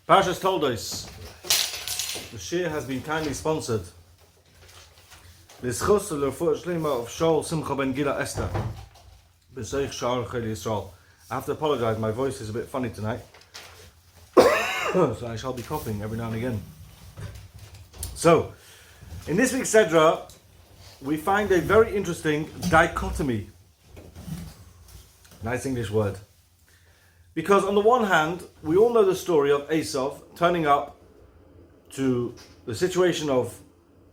Parshas Toldos. The shir has been kindly sponsored. L'schus l'refuah shlema of Shaul Simcha ben Gila Esther. B'seich Sha'ar Chayil Yisrael. I have to apologize, my voice is a bit funny tonight. So I shall be coughing every now and again. So, in this week's Sedra, we find a very interesting dichotomy. Nice English word. Because on the one hand, we all know the story of Esav turning up to the situation of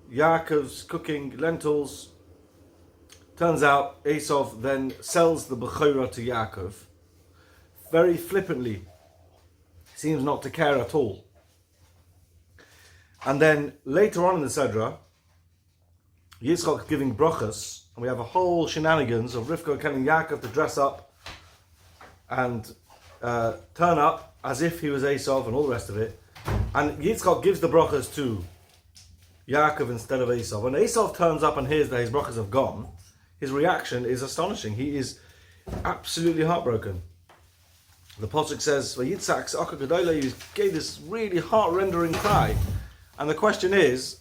Yaakov's cooking lentils. Turns out Esav then sells the Bechorah to Yaakov. Very flippantly. Seems not to care at all. And then later on in the Sedra, Yitzchok giving brachas, and we have a whole shenanigans of Rivka telling Yaakov to dress up and turn up as if he was Esav and all the rest of it. And Yitzchok gives the brachas to Yaakov instead of Esav. When Esav turns up and hears that his brachas have gone, his reaction is astonishing. He is absolutely heartbroken. The Pasuk says, Yitzchok, he gave this really heart-rendering cry. And the question is,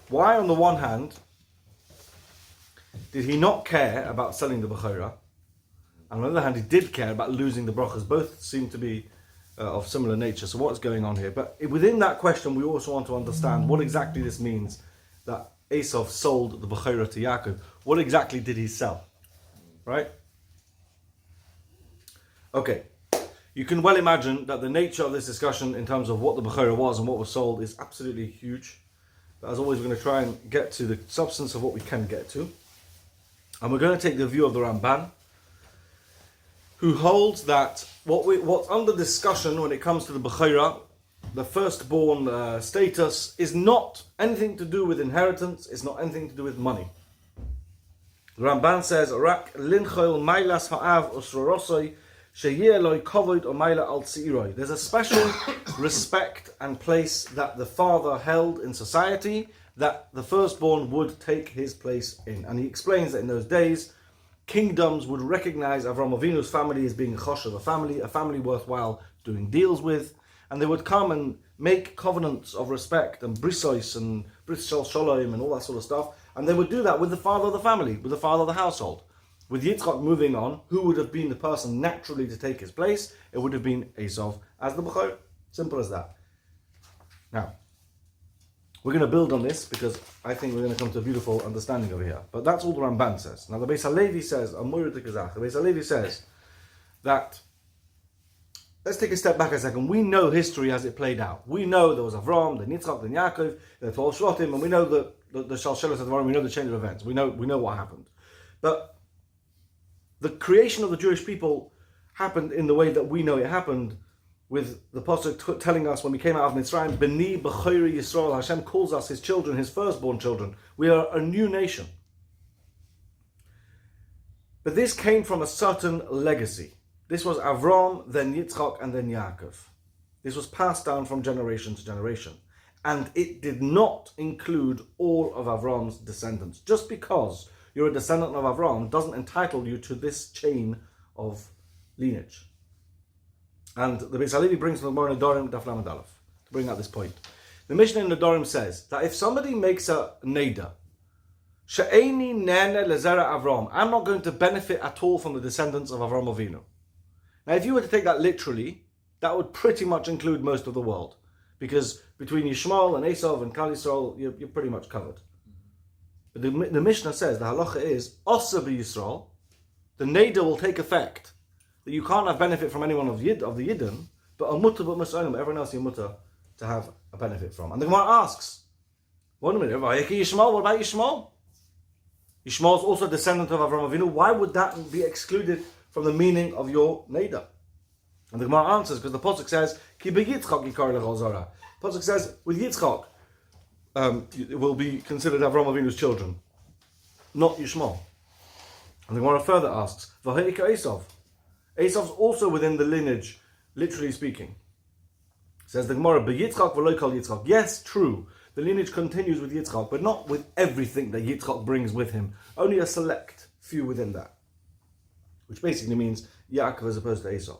why on the one hand did he not care about selling the Bechorah? And on the other hand, he did care about losing the brachas. Both seem to be of similar nature. So what's going on here? But within that question, we also want to understand what exactly this means that Esav sold the Bechorah to Yaakov. What exactly did he sell? Right? Okay. You can well imagine that the nature of this discussion in terms of what the Bechorah was and what was sold is absolutely huge. But as always, we're going to try and get to the substance of what we can get to. And we're going to take the view of the Ramban, who holds that what's under discussion when it comes to the Bechorah, the firstborn status, is not anything to do with inheritance, it's not anything to do with money. The Ramban says, Rak linchol mailas ha'av usrorosoi sheyeh kovod o maila al tziroi. There's a special respect and place that the father held in society that the firstborn would take his place in. And he explains that in those days, kingdoms would recognize Avram Avinu's family as being a choshev, a family worthwhile doing deals with, and they would come and make covenants of respect and brisois and bris shel shalom and all that sort of stuff, and they would do that with the father of the family, with the father of the household. With Yitzchok moving on, who would have been the person naturally to take his place? It would have been Esav as the Bechorah. Simple as that. Now, we're going to build on this because I think we're going to come to a beautiful understanding over here. But that's all the Ramban says. Now the Beis HaLevi says, the Beis HaLevi says that, let's take a step back a second. We know history as it played out. We know there was Avram, then Yitzchok, then Yaakov, the 12 Shvatim, and we know the Shalshelos of Avram, we know the chain of events. We know what happened. But the creation of the Jewish people happened in the way that we know it happened, with the Pasuk telling us when we came out of Mitzrayim, B'ni Bechorah Yisrael, Hashem calls us his children, his firstborn children. We are a new nation. But this came from a certain legacy. This was Avram, then Yitzchok, and then Yaakov. This was passed down from generation to generation. And it did not include all of Avram's descendants. Just because you're a descendant of Avram doesn't entitle you to this chain of lineage. And the Beis HaLevi brings from the Gemara in Nedarim, Daf Lamed Aleph, to bring out this point. The Mishnah in Nedarim says that if somebody makes a neder, she'eni nene lezera Avram, I'm not going to benefit at all from the descendants of Avram Avinu. Now, if you were to take that literally, that would pretty much include most of the world, because between Yishmael and Esav and Kal Yisrael, you're pretty much covered. But the Mishnah says the halacha is Osa b'Yisrael, the neder will take effect. That you can't have benefit from anyone of the Yidden, but a mutter but Muslim, everyone else you're mutter to have a benefit from. And the Gemara asks, wait a minute, what about Yishmael? Yishmael is also a descendant of Avram Avinu. Why would that be excluded from the meaning of your neder? And the Gemara answers, because the Pasuk says, Ki b'Yitzchok yikar lechol zara. Pasuk says, with Yitzchok, it will be considered Avram Avinu's children, not Yishmael. And the Gemara further asks, V'ha'ika Esav. Esav's also within the lineage, literally speaking. Says the Gemara, B'Yitzchok v'lo kol Yitzchok. Yes, true. The lineage continues with Yitzchok, but not with everything that Yitzchok brings with him. Only a select few within that. Which basically means Yaakov as opposed to Esav.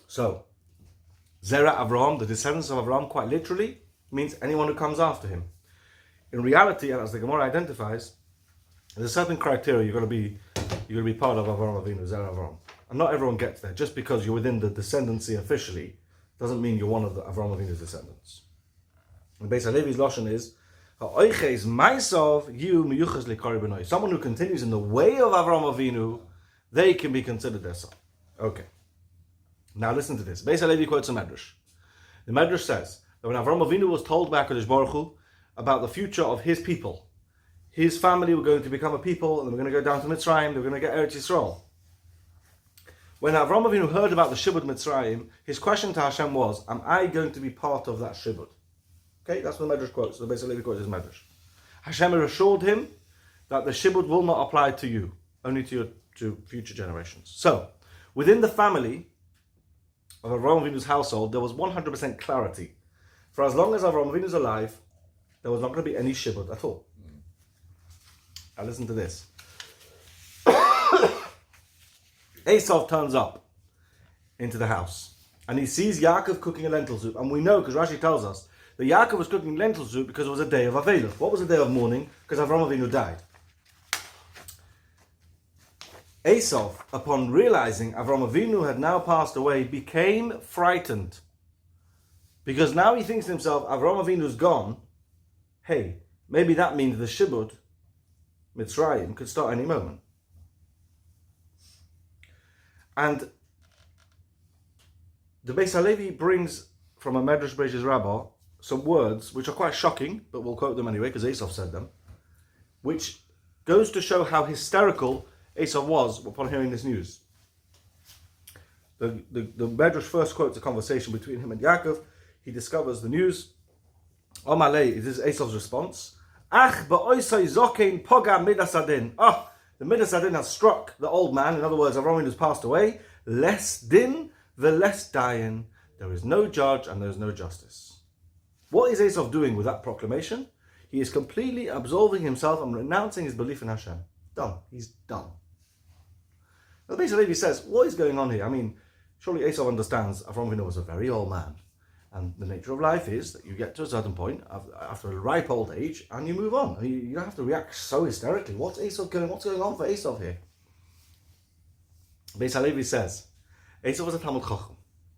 So, Zera Avraham, the descendants of Avraham, quite literally, means anyone who comes after him. In reality, and as the Gemara identifies, there's a certain criteria you're going to be part of Avraham Avinu, Zera Avraham. And not everyone gets there. Just because you're within the descendancy officially, doesn't mean you're one of the Avraham Avinu's descendants. And Beis Halevi's lashon is, someone who continues in the way of Avraham Avinu, they can be considered their son. Okay. Now listen to this. Beis Halevi quotes a Medrash. The Medrash says that when Avraham Avinu was told by HaKadosh Baruch Hu about the future of his people, his family were going to become a people, and they were going to go down to Mitzrayim, they were going to get Eretz Yisrael. When Avraham Avinu heard about the Shibud Mitzrayim, his question to Hashem was, am I going to be part of that Shibud? Okay, that's what the Medrash quotes. The Beis Halevi quotes his Medrash. Hashem assured him that the Shibud will not apply to you, only to future generations. So, within the family of Avraham Avinu's household, there was 100% clarity. For as long as Avraham Avinu is alive, there was not going to be any Shibud at all. Now listen to this. Esav turns up into the house and he sees Yaakov cooking a lentil soup. And we know, because Rashi tells us, that Yaakov was cooking lentil soup because it was a day of Avelut. What was a day of mourning? Because Avraham Avinu died. Esav, upon realizing Avraham Avinu had now passed away, became frightened. Because now he thinks to himself, Avraham Avinu's gone. Hey, maybe that means the Shibud Mitzrayim could start any moment. And the Beis Halevi brings from a Medrash Bereishis Rabbah some words which are quite shocking, but we'll quote them anyway because Esav said them, which goes to show how hysterical Esav was upon hearing this news. The Medrash first quotes a conversation between him and Yaakov. He discovers the news. Omalei, this is Esav's response. Ach ba'oisai zokein poga midasadin. The Midas Adin has struck the old man. In other words, Avraham has passed away. Less din, the less dayan. There is no judge and there is no justice. What is Esav doing with that proclamation? He is completely absolving himself and renouncing his belief in Hashem. Done. He's done. Now, the Beis Halevi says, what is going on here? I mean, surely Esav understands Avraham Avinu was a very old man. And the nature of life is that you get to a certain point after a ripe old age and you move on. You don't have to react so hysterically. What's going on for Esav here? Beis Halevi says, Esav was a Talmud Chacham.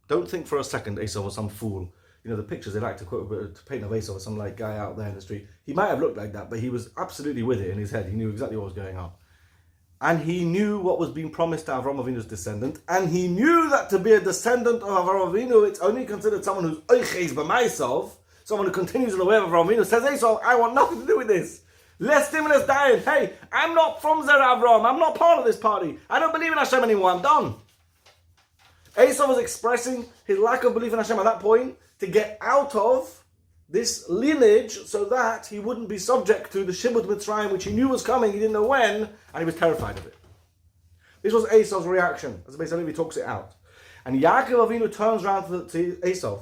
Don't think for a second Esav was some fool. You know, the pictures they like to quote to paint of Esav as some like guy out there in the street. He might have looked like that, but he was absolutely with it in his head. He knew exactly what was going on. And he knew what was being promised to Avraham Avinu's descendant, and he knew that to be a descendant of Avraham Avinu, it's only considered someone who's oiches b'maisav, someone who continues in the way of Avraham Avinu. Says Esav, I want nothing to do with this. Less dim, less dying. Hey, I'm not from Zera Avraham. I'm not part of this party. I don't believe in Hashem anymore. I'm done. Esav was expressing his lack of belief in Hashem at that point to get out of this lineage so that he wouldn't be subject to the Shibud Mitzrayim, which he knew was coming, he didn't know when, and he was terrified of it. This was Esav's reaction, as the Beis Halevi talks it out. And Yaakov Avinu turns around to Esav,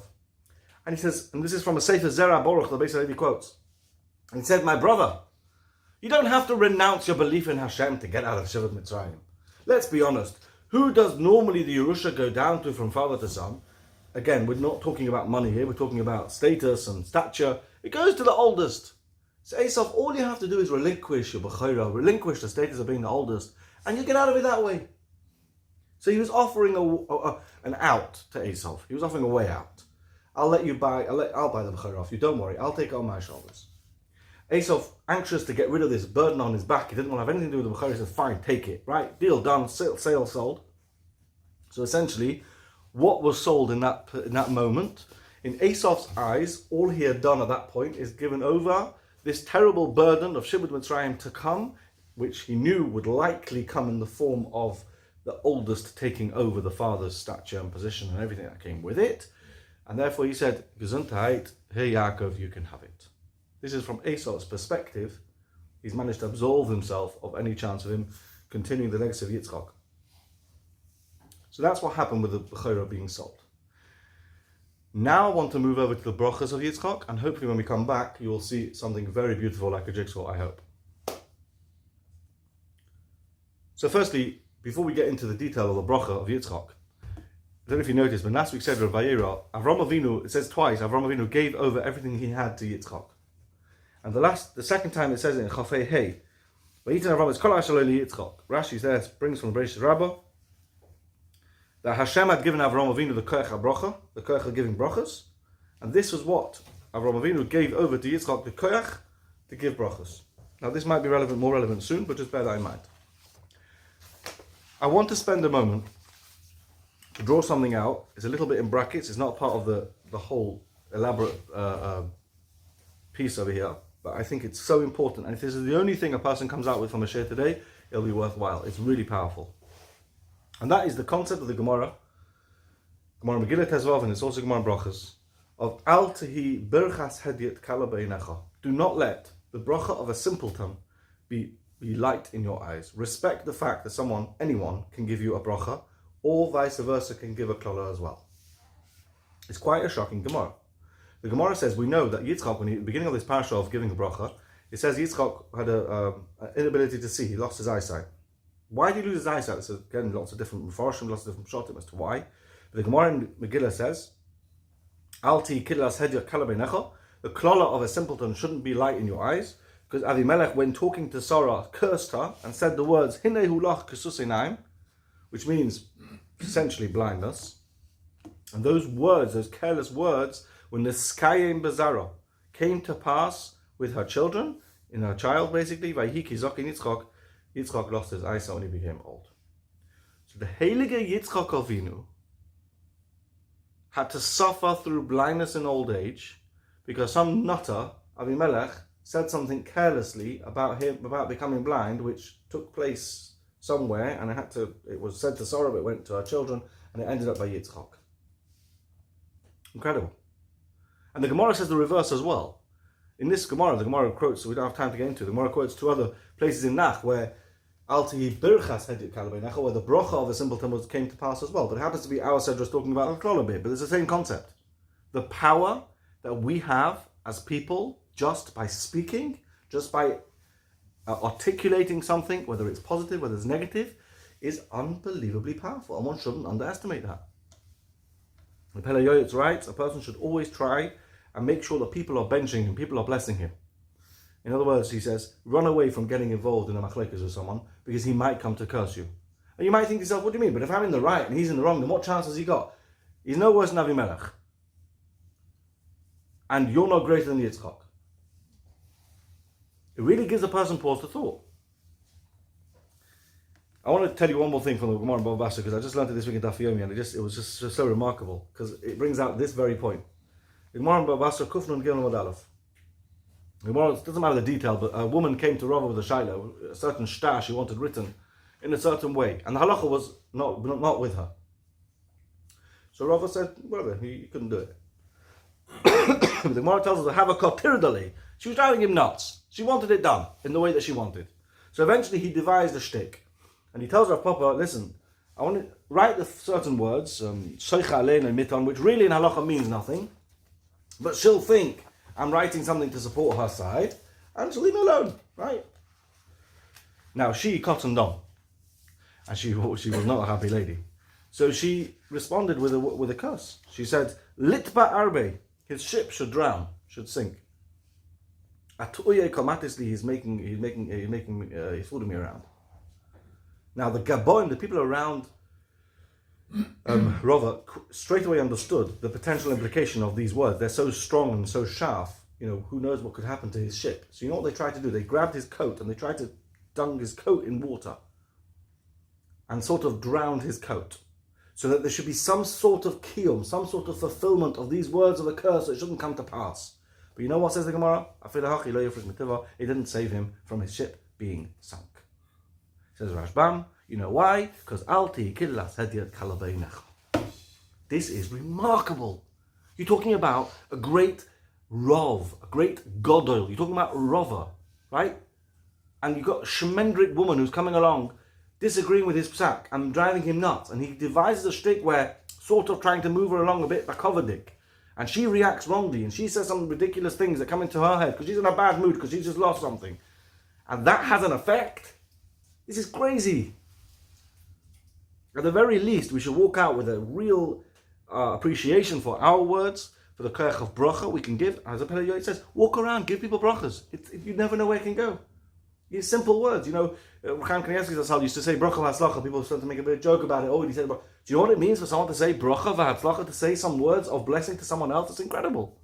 and he says, and this is from a Sefer Zera Baruch, the Beis Halevi quotes, and he said, my brother, you don't have to renounce your belief in Hashem to get out of Shibud Mitzrayim. Let's be honest, who does normally the Yerusha go down to from father to son? Again, we're not talking about money here, we're talking about status and stature. It goes to the oldest. So Esav, all you have to do is relinquish your Bechorah, relinquish the status of being the oldest, and you get out of it that way. So he was offering an out to Esav. He was offering a way out. I'll buy the Bechorah off you, don't worry, I'll take it on my shoulders. Esav, anxious to get rid of this burden on his back, he didn't want to have anything to do with the Bechorah, he said, fine, take it, right? Deal done, sale sold. So essentially, what was sold in that moment, in Esav's eyes, all he had done at that point is given over this terrible burden of Shibud Mitzrayim to come, which he knew would likely come in the form of the oldest taking over the father's stature and position and everything that came with it. And therefore he said, Gesundheit, here Yaakov, you can have it. This is from Esav's perspective. He's managed to absolve himself of any chance of him continuing the legacy of Yitzchok. So that's what happened with the Bechorah being sold. Now I want to move over to the brachas of Yitzchok, and hopefully when we come back, you will see something very beautiful like a jigsaw, I hope. So firstly, before we get into the detail of the bracha of Yitzchok, I don't know if you noticed, but last week said Rav Vayera, Avram Avinu, it says twice, Avram Avinu gave over everything he had to Yitzchok. And the second time it says it in Chafei Hey, Vayitin Avram is Kol Asher Yitzchok. Rashi says, brings from the Bereshit Rabbah, that Hashem had given Avram Avinu the Koach HaBracha, the Koach of giving brachas, and this was what Avram Avinu gave over to Yitzchok, the Koach, to give brachas. Now this might be more relevant soon, but just bear that in mind. I want to spend a moment to draw something out. It's a little bit in brackets. It's not part of the whole elaborate piece over here. But I think it's so important. And if this is the only thing a person comes out with from a share today, it'll be worthwhile. It's really powerful. And that is the concept of the Gemara Megillah Tezvav, and it's also Gemara Brachas, of Al Tehi Berchas Hediat Kala Beinecha. Do not let the bracha of a simpleton be light in your eyes. Respect the fact that anyone can give you a bracha, or vice versa can give a klala as well. It's quite a shocking Gemara. The Gemara says, we know that Yitzchok, at the beginning of this Parsha of giving a bracha, it says Yitzchok had an inability to see. He lost his eyesight. Why did he lose his eyesight? There's again lots of different Mefarshim, lots of different shotim as to why. But the Gemara in Megillah says, Alti kidlas hedya kala beinecha, the klala of a simpleton shouldn't be light in your eyes, because Avimelech, when talking to Sarah, cursed her and said the words, Hinei hulach kesus einaim, which means essentially blindness. And those words, those careless words, when the Skayim Bazara came to pass with her children, in her child basically, Vayiki Zokin Yitzchok lost his eyesight when he became old. So the Heilige Yitzchok Avinu had to suffer through blindness and old age because some nutter, Avimelech, said something carelessly about becoming blind, which took place somewhere, and it was said to Sarah, but it went to her children, and it ended up by Yitzchok. Incredible. And the Gemara says the reverse as well. In this Gemara, the Gemara quotes, so we don't have time to get into it, the Gemara quotes two other places in Nach where Alti Birchas Hedit Kalabei, where the bracha of the simpleton came to pass as well. But it happens to be our Sedras talking about Al-Klala bit, but it's the same concept. The power that we have as people, just by speaking, just by articulating something, whether it's positive, whether it's negative, is unbelievably powerful, and one shouldn't underestimate that. The Pele Yoyetz writes, a person should always try and make sure that people are benching him, people are blessing him. In other words, he says, run away from getting involved in a machlekes with someone, because he might come to curse you. And you might think to yourself, what do you mean? But if I'm in the right and he's in the wrong, then what chance has he got? He's no worse than Avimelech. And you're no greater than Yitzchok. It really gives a person pause to thought. I want to tell you one more thing from the Gemara Bava Basra, because I just learned it this week in Daf Yomi, and it was just so remarkable, because it brings out this very point. The Gemara Bava Basra, Kufnun Gilon Wadalef. The Gemara, it doesn't matter the detail, but a woman came to Rava with a shaila, a certain shtar she wanted written in a certain way, and the halacha was not with her. So Rava said, whatever, he couldn't do it. But the Gemara tells us to have a kotirdali. She was driving him nuts. She wanted it done in the way that she wanted. So eventually he devised a shtick. And he tells Rav Papa, listen, I want to write the certain words, Soicha Alein and Miton, which really in halacha means nothing. But she'll think I'm writing something to support her side, and she'll leave me alone, right? Now she cottoned on. And she was not a happy lady. So she responded with a curse. She said, Litba Arbe, his ship should drown, should sink. Atuye komatisli, he's fooling me around. Now the Gaboim, the people around Rava, straight away understood the potential implication of these words. They're so strong and so sharp, who knows what could happen to his ship. So you know what they tried to do? They grabbed his coat and they tried to dunk his coat in water and sort of drowned his coat, so that there should be some sort of kiyum, some sort of fulfillment of these words of a curse that shouldn't come to pass. But you know what says the Gemara? It didn't save him from his ship being sunk. Says Rashbam, you know why? Because Alti Kidlas Hediat Kalabeinach. This is remarkable. You're talking about a great Rov, a great Godol. You're talking about Rova, right? And you've got a Shemendrik woman who's coming along, disagreeing with his psak and driving him nuts. And he devises a shtick where, sort of trying to move her along a bit, bakovadik. And she reacts wrongly, and she says some ridiculous things that come into her head because she's in a bad mood, because she's just lost something. And that has an effect. This is crazy. At the very least, we should walk out with a real appreciation for our words, for the koach of bracha we can give. As it says, walk around, give people brachas. You never know where it can go. It's simple words. You know, Chaim Kanievsky used to say bracha v'hatzlacha. People started to make a bit of joke about it. Oh, he said, do you know what it means for someone to say bracha v'hatzlacha, to say some words of blessing to someone else? It's incredible.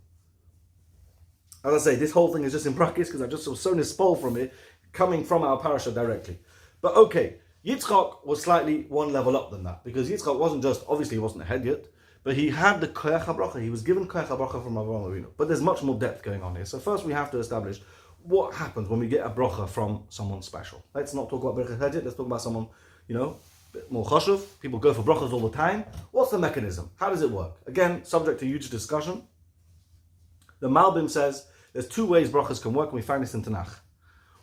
As I say, this whole thing is just in brackets because I just was so nispol from it, coming from our Parsha directly. But okay, Yitzchok was slightly one level up than that, because Yitzchok obviously he wasn't a head yet, but he had the Koach HaBracha. He was given Koach HaBracha from Avraham Avinu. But there's much more depth going on here. So first we have to establish what happens when we get a bracha from someone special. Let's not talk about Beracha head yet. Let's talk about someone, a bit more chashuv. People go for brachas all the time. What's the mechanism? How does it work? Again, subject to huge discussion. The Malbim says there's two ways brachas can work, and we find this in Tanakh.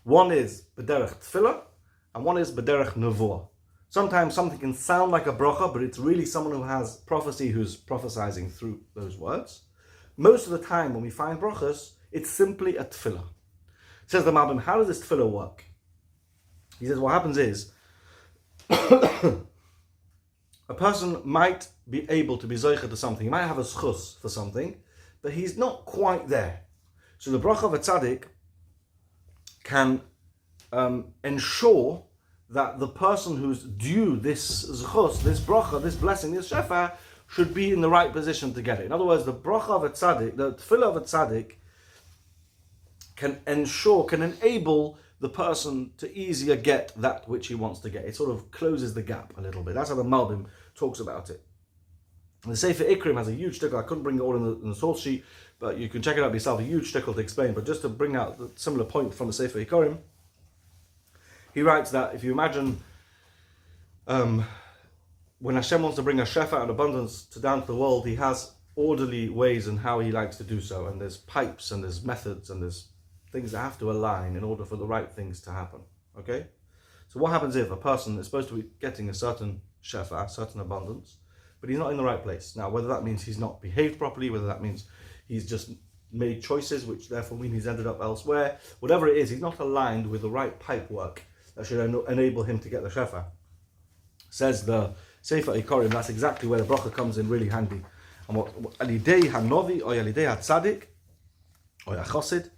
One is b'derech tefillah, and one is b'derech nevuah. Sometimes something can sound like a bracha, but it's really someone who has prophecy who's prophesizing through those words. Most of the time when we find brachas, it's simply a tefillah. Says the Malbim, how does this tefillah work? He says what happens is, a person might be able to be zoicha to something. He might have a schus for something, but he's not quite there. So the bracha of a tzaddik can ensure that the person who's due this zchus, this bracha, this blessing, this shefa, should be in the right position to get it. In other words, the bracha of a tzaddik, the tefillah of a tzaddik, can enable the person to easier get that which he wants to get. It sort of closes the gap a little bit. That's how the Malbim talks about it. The Sefer Ikrim has a huge shtickle. I couldn't bring it all in the source sheet, but you can check it out yourself. A huge shtickle to explain. But just to bring out the similar point from the Sefer Ikrim, he writes that if you imagine when Hashem wants to bring a shefa and abundance down to the world, he has orderly ways in how he likes to do so. And there's pipes and there's methods and there's things that have to align in order for the right things to happen. Okay? So what happens if a person is supposed to be getting a certain shefa, certain abundance, but he's not in the right place? Now, whether that means he's not behaved properly, whether that means he's just made choices which therefore mean he's ended up elsewhere, whatever it is, he's not aligned with the right pipe work that should enable him to get the shefa. Says the Sefer Ikorim, that's exactly where the bracha comes in really handy. And what alidei hanovi or alidei hatzadik or yachosid,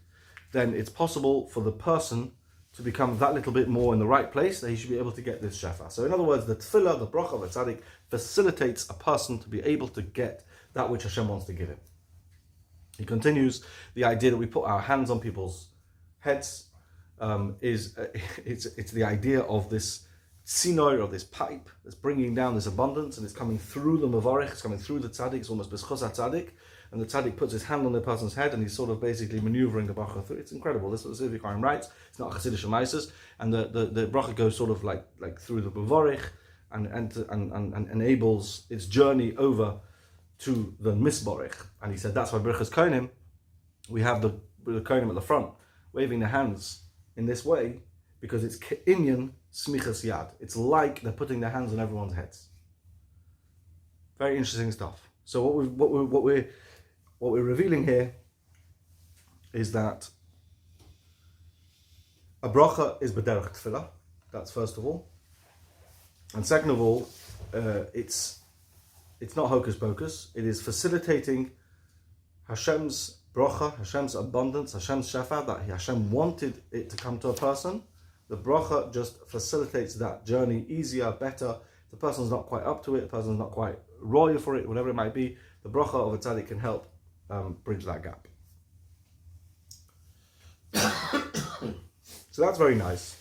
then it's possible for the person to become that little bit more in the right place, that he should be able to get this shefa. So in other words, the tefillah, the bracha of a tzaddik, facilitates a person to be able to get that which Hashem wants to give him. He continues, the idea that we put our hands on people's heads it's the idea of this tzinor, of this pipe that's bringing down this abundance, and it's coming through the mavarich, it's coming through the tzaddik, it's almost b'schus tzaddik, and the tzaddik puts his hand on the person's head and he's sort of basically maneuvering the bracha through. It's incredible. This is what the Sefer Ikorim writes. It's not a Chassidish Maises, and the bracha goes sort of like through the mavarich and enables its journey over to the misborich. And he said that's why B'rachas Kohanim, we have the Kohanim at the front waving their hands in this way, because it's Inyan Smichas Yad. It's like they're putting their hands on everyone's heads. Very interesting stuff. So what we're revealing here is that a bracha is b'derech tefillah. That's first of all, and second of all, it's not hocus pocus. It is facilitating Hashem's bracha, Hashem's abundance, Hashem's shefa, that Hashem wanted it to come to a person. The bracha just facilitates that journey easier, better. The person's not quite up to it, the person's not quite royal for it, whatever it might be, the bracha of a tzaddik can help bridge that gap. So that's very nice.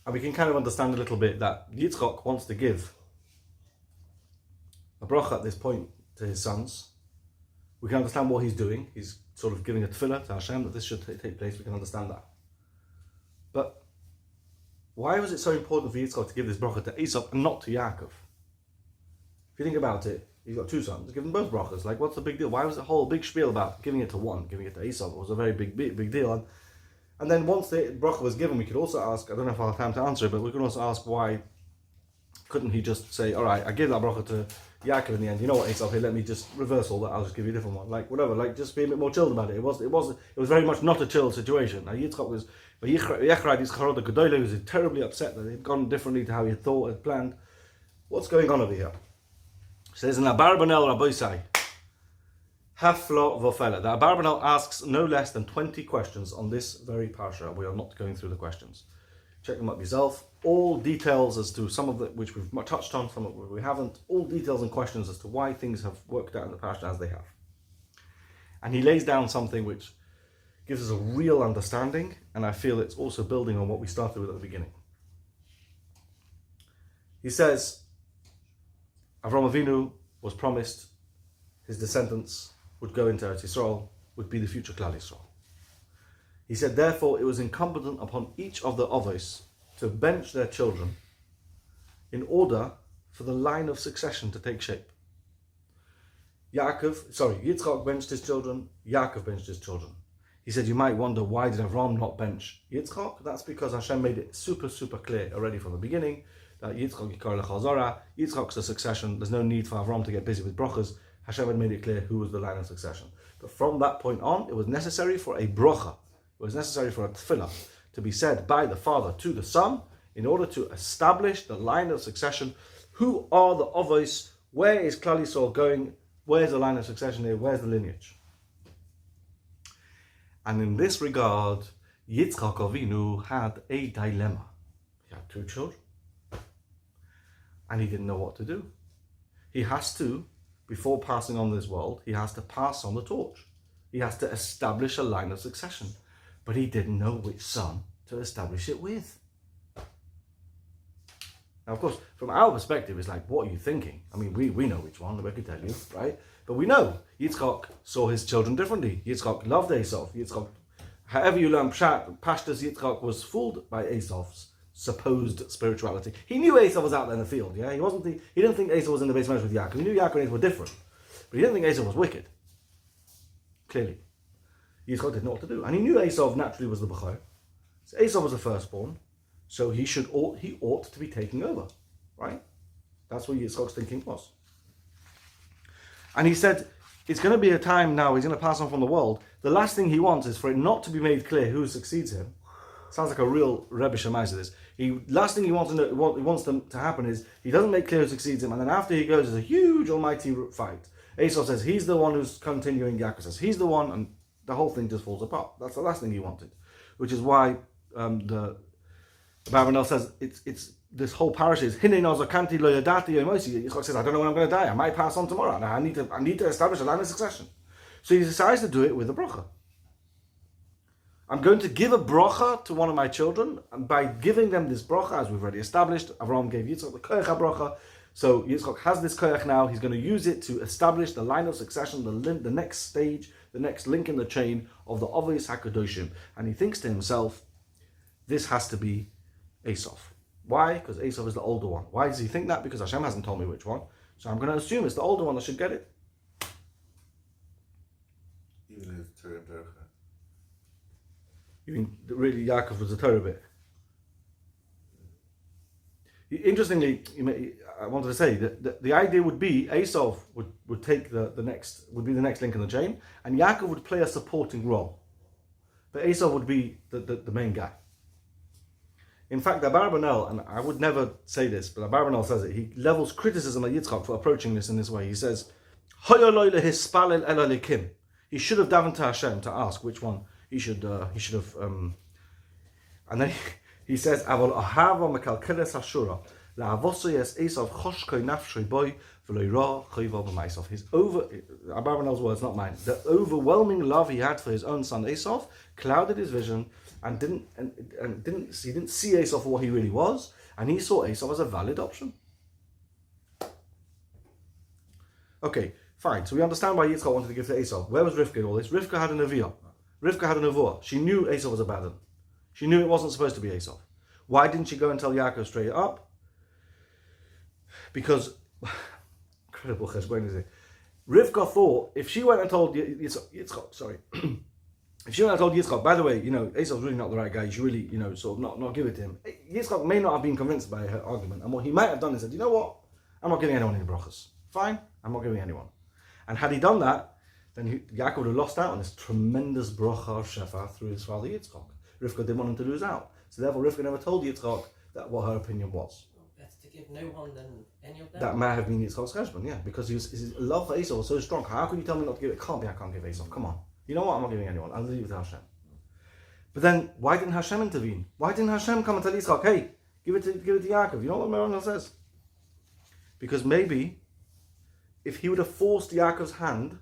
And we can kind of understand a little bit that Yitzchok wants to give a bracha at this point to his sons. We can understand what he's doing. He's sort of giving a tefillah to Hashem that this should take place. We can understand that. But why was it so important for Yitzchok to give this bracha to Esav and not to Yaakov? If you think about it, he's got two sons. Give them both brachas. Like, what's the big deal? Why was the whole big spiel about giving it to one, giving it to Esav? It was a very big deal. And then once the bracha was given, we could also ask, I don't know if I'll have time to answer it, but we can also ask why couldn't he just say, all right, I gave that bracha to Yaakov in the end. You know what, Esav, here, let me just reverse all that. I'll just give you a different one. Like, whatever, like, just be a bit more chilled about it. It was very much not a chill situation. Now, Yitzchok was But Yitzchok was terribly upset that he'd gone differently to how he thought, had planned. What's going on over here? It says in Abarbanel Rabosai, Haflo Vofela. The Abarbanel asks no less than 20 questions on this very Parsha. We are not going through the questions. Check them up yourself. All details as to some of it which we've touched on, some of it we haven't. All details and questions as to why things have worked out in the Parsha as they have. And he lays down something which gives us a real understanding, and I feel it's also building on what we started with at the beginning. He says, Avraham Avinu was promised his descendants would go into Eretz Yisrael, would be the future Klal Yisrael. He said, therefore, it was incumbent upon each of the Avos to bench their children in order for the line of succession to take shape. Yitzchok benched his children, Yaakov benched his children. He said, you might wonder, why did Avram not bench Yitzchok? That's because Hashem made it super, super clear already from the beginning that Yitzchok's the succession. There's no need for Avram to get busy with brachas. Hashem had made it clear who was the line of succession. But from that point on, it was necessary for a bracha. It was necessary for a tefillah to be said by the father to the son in order to establish the line of succession. Who are the Avos? Where is Klal Yisrael going? Where's the line of succession here? Where's the lineage? And in this regard, Yitzchok Avinu had a dilemma. He had 2 children. And he didn't know what to do. He has to, before passing on this world, he has to pass on the torch. He has to establish a line of succession. But he didn't know which son to establish it with. Now, of course, from our perspective, it's like, what are you thinking? I mean, we know which one, we could tell you, right? But we know Yitzchok saw his children differently. Yitzchok loved Esav. Yitzchok, however you learn Pashtas, Yitzchok was fooled by Esav's supposed spirituality. He knew Esav was out there in the field, yeah? He didn't think Esav was in the base measure with Yaakov. He knew Yaakov and Esav were different. But he didn't think Esav was wicked. Clearly. Yitzchok didn't know what to do. And he knew Esav naturally was the Bechorah. So Esav was the firstborn. So he ought to be taking over, right? That's what Yitzchok's thinking was. And he said, it's going to be a time now, he's going to pass on from the world. The last thing he wants is for it not to be made clear who succeeds him. Sounds like a real Rebbe Shammai to this. Last thing he wants them to happen is, he doesn't make clear who succeeds him, and then after he goes, there's a huge almighty fight. Esav says, he's the one who's continuing, Yaakov says, he's the one, and the whole thing just falls apart. That's the last thing he wanted. Which is why the Abarbanel says, it's this whole parasha is Hinei Nozakanti Lo Yadati Yomosi. Yitzchok says, I don't know when I'm going to die. I might pass on tomorrow. I need to establish a line of succession. So he decides to do it with a bracha. I'm going to give a bracha to one of my children, and by giving them this bracha, as we've already established, Avraham gave Yitzchok the Koach bracha. So Yitzchok has this Koach now. He's going to use it to establish the line of succession, the next stage, the next link in the chain of the Avos HaKadoshim. And he thinks to himself, this has to be Esav. Why? Because Esav is the older one. Why does he think that? Because Hashem hasn't told me which one. So I'm going to assume it's the older one that should get it. Even if Torah and Beracha. You mean really Yaakov was a Torah bit? Interestingly, I wanted to say that the idea would be Esav would take the next link in the chain, and Yaakov would play a supporting role. But Esav would be the main guy. In fact, Abarbanel, and I would never say this, but Abarbanel says it, he levels criticism at Yitzchok for approaching this in this way. He says, he should have davened to Hashem to ask which one he should have, and then he says, Abarbanel's words, not mine. The overwhelming love he had for his own son Esav clouded his vision, and he didn't see Esav for what he really was, and he saw Esav as a valid option. Okay, fine. So we understand why Yitzchok wanted to give to Esav. Where was Rivka in all this? Rivka had a neviah. Rivka had a nevuah. She knew Esav was a bad one. She knew it wasn't supposed to be Esav. Why didn't she go and tell Yaakov straight up? Because, incredible cheshbon is it? Rivka thought if she went and told Yitzchok, if she went and told Yitzchok, by the way, Esav's really not the right guy, you should really, sort of not give it to him. Yitzchok may not have been convinced by her argument, and what he might have done is said, you know what? I'm not giving anyone any brachas. Fine, I'm not giving anyone. And had he done that, then Yaakov would have lost out on this tremendous bracha of Shefa through his father Yitzchok. Rivka didn't want him to lose out. So therefore Rivka never told Yitzchok that what her opinion was. Better to give no one than any of them. That may have been Yitzchok's husband, yeah, because his love for Esav was so strong. How can you tell me not to give it? Can't be I can't give Esav. Come on. You know what? I'm not giving anyone. I'll leave it to Hashem. But then, why didn't Hashem intervene? Why didn't Hashem come and tell Yitzchok, hey, give it to Yaakov? You know what Merona says? Because maybe, if he would have forced Yaakov's hand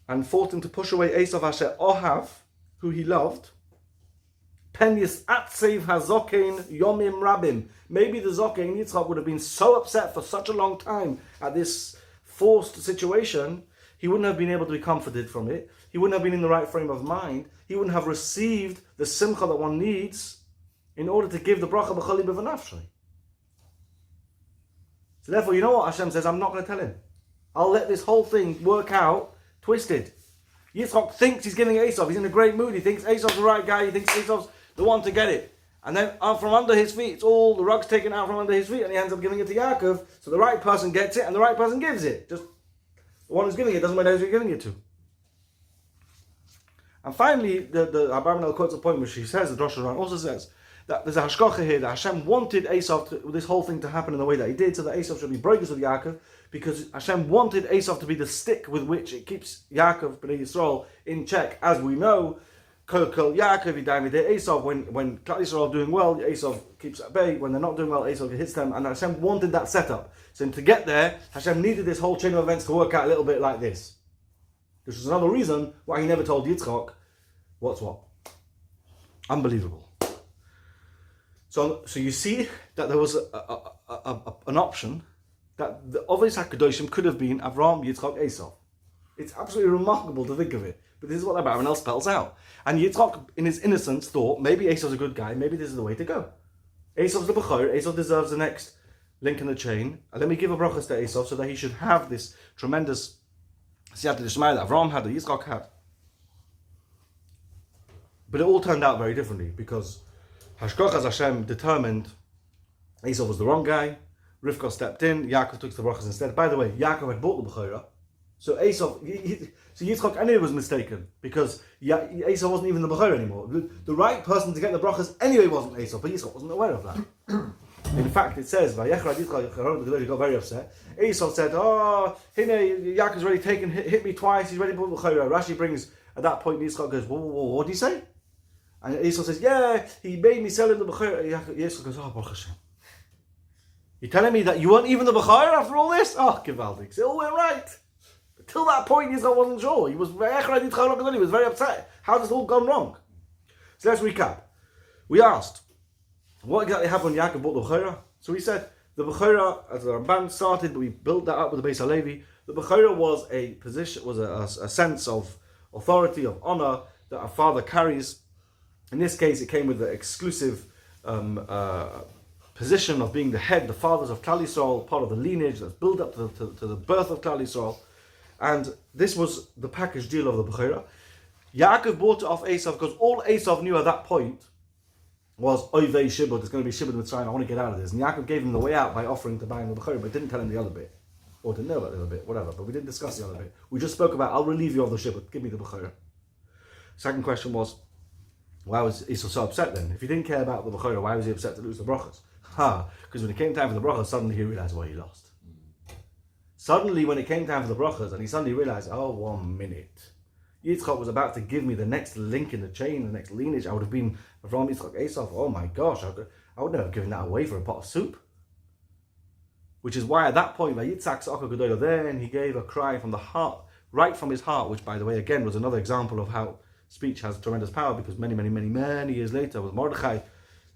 and forced him to push away Esav Asher Ohav, who he loved, Penyas Atsev Hazokein Yomim Rabim. Maybe the Zokein Yitzchak would have been so upset for such a long time at this forced situation, he wouldn't have been able to be comforted from it. He wouldn't have been in the right frame of mind. He wouldn't have received the simcha that one needs in order to give the bracha b'chali b'vanafshay. So therefore, you know what Hashem says? I'm not going to tell him. I'll let this whole thing work out twisted. Yitzchok thinks he's giving Esav. He's in a great mood. He thinks Esav's the right guy. He thinks Esav's the one to get it. And then from under his feet, it's all the rug's taken out from under his feet, and he ends up giving it to Yaakov. So the right person gets it, and the right person gives it. Just the one who's giving it doesn't matter who he's giving it to. And finally, the Abravanel quotes a point where she says, the Rosh Hashanah also says, that there's a hashkacha here that Hashem wanted Esav this whole thing to happen in the way that he did, so that Esav should be brothers with Yaakov, because Hashem wanted Esav to be the stick with which it keeps Yaakov, Bnei Yisrael, in check. As we know, Kol Yaakov Yidayim Esav, when Klal Yisrael are doing well, Esav keeps at bay. When they're not doing well, Esav hits them, and Hashem wanted that setup. So to get there, Hashem needed this whole chain of events to work out a little bit like this. This is another reason why he never told Yitzchok what's what. Unbelievable. So you see that there was an option that the obvious HaKadoshim could have been Avram, Yitzchok, Esav. It's absolutely remarkable to think of it. But this is what the Abravanel spells out. And Yitzchok, in his innocence, thought, maybe Esav's a good guy, maybe this is the way to go. Esav's the Bechorah, Esav deserves the next link in the chain. And let me give a brachas to Esav so that he should have this tremendous siyata d'shmaya that Avram had, that Yitzchok had. But it all turned out very differently, because Hashkochas Hashem determined Esav was the wrong guy. Rivka stepped in. Yaakov took the brachas instead. By the way, Yaakov had bought the Bechorah. So Esav, so Yitzchok anyway was mistaken, because Esav wasn't even the Bechorah anymore. The right person to get the brachas anyway wasn't Esav, but Yitzchok wasn't aware of that. In fact, it says, Vayechra Yitzchok, he got very upset. Esav said, oh, Yaakov's already hit me twice, he's ready to put the Bechorah. Rashi brings, at that point, Yitzchok goes, whoa, what did he say? And Esau says, yeah, he made me sell him the Bechorah. Yitzchok goes, oh, Baruch Hashem. You're telling me that you weren't even the Bechorah after all this? Oh, Givaldik. It all went right. Till that point, Yitzchok wasn't sure. He was very upset. How has this all gone wrong? So let's recap. We asked, what exactly happened when Yaakov bought the Bechorah? So we said, the Bechorah, as the Ramban started, but we built that up with the Beis HaLevi. The Bechorah was a position, was a sense of authority, of honor that a father carries. In this case, it came with the exclusive position of being the head, the fathers of Klal Yisrael, part of the lineage that's built up to the birth of Klal Yisrael. And this was the package deal of the Bechorah. Yaakov bought it off Esav because all Esav knew at that point was Oivei Shibud, it's going to be Shibud Mitzrayim, I want to get out of this. And Yaakov gave him the way out by offering to buy him the Bechorah, but didn't tell him the other bit. Or didn't know about the other bit, whatever. But we didn't discuss the other bit. We just spoke about, I'll relieve you of the Shibud, give me the Bechorah. Second question was, why was Esau so upset then? If he didn't care about the Bechorah, why was he upset to lose the brachas? Because when it came time for the brachas, suddenly he realized why he lost. Suddenly, when it came time for the brachas, and he suddenly realized, oh, 1 minute. Yitzchok was about to give me the next link in the chain, the next lineage. I would have been from Yitzchok Esav. Oh my gosh, I would never have given that away for a pot of soup. Which is why at that point, Yitzchak Sa'aka Gedolah, then he gave a cry from the heart, right from his heart, which by the way, again, was another example of how speech has tremendous power, because many years later with Mordechai,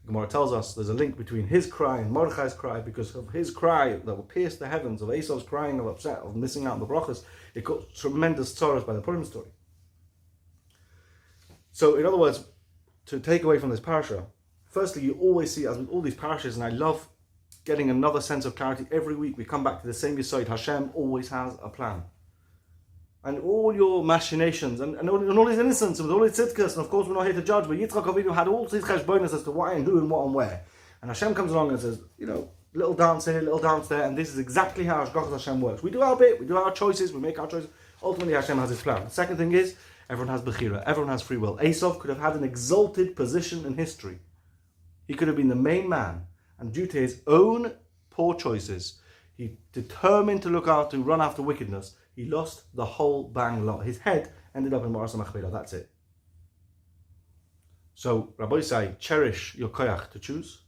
Gemara tells us there's a link between his cry and Mordechai's cry, because of his cry that will pierce the heavens, of Esau's crying of upset, of missing out on the brachas. It got tremendous sorrows by the Purim story. So in other words, to take away from this Parsha, firstly, you always see, as with all these Parshas, and I love getting another sense of clarity every week, we come back to the same Yesod. Hashem always has a plan. And all your machinations, and all his innocence, and with all his tzidkas, and of course we're not here to judge, but Yitzchak Avinu had all his cheshbonos as to why and who and what and where. And Hashem comes along and says, little dance here, little dance there, and this is exactly how Hashgachas Hashem works. We do our bit, we do our choices, we make our choices. Ultimately Hashem has his plan. The second thing is, Everyone has Bechorah. Everyone has free will. Esav could have had an exalted position in history. He could have been the main man. And due to his own poor choices, he determined to run after wickedness. He lost the whole bang lot. His head ended up in Maras Machpelah. That's it. So, Rabbi say, cherish your koach to choose.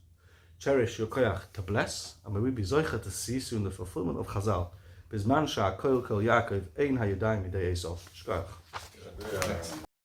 Cherish your koach to bless. And may we be zoicha to see soon the fulfillment of Chazal. Bizman sha'akol kol Yaakov ein hayadayim midei Esav. Shkoach.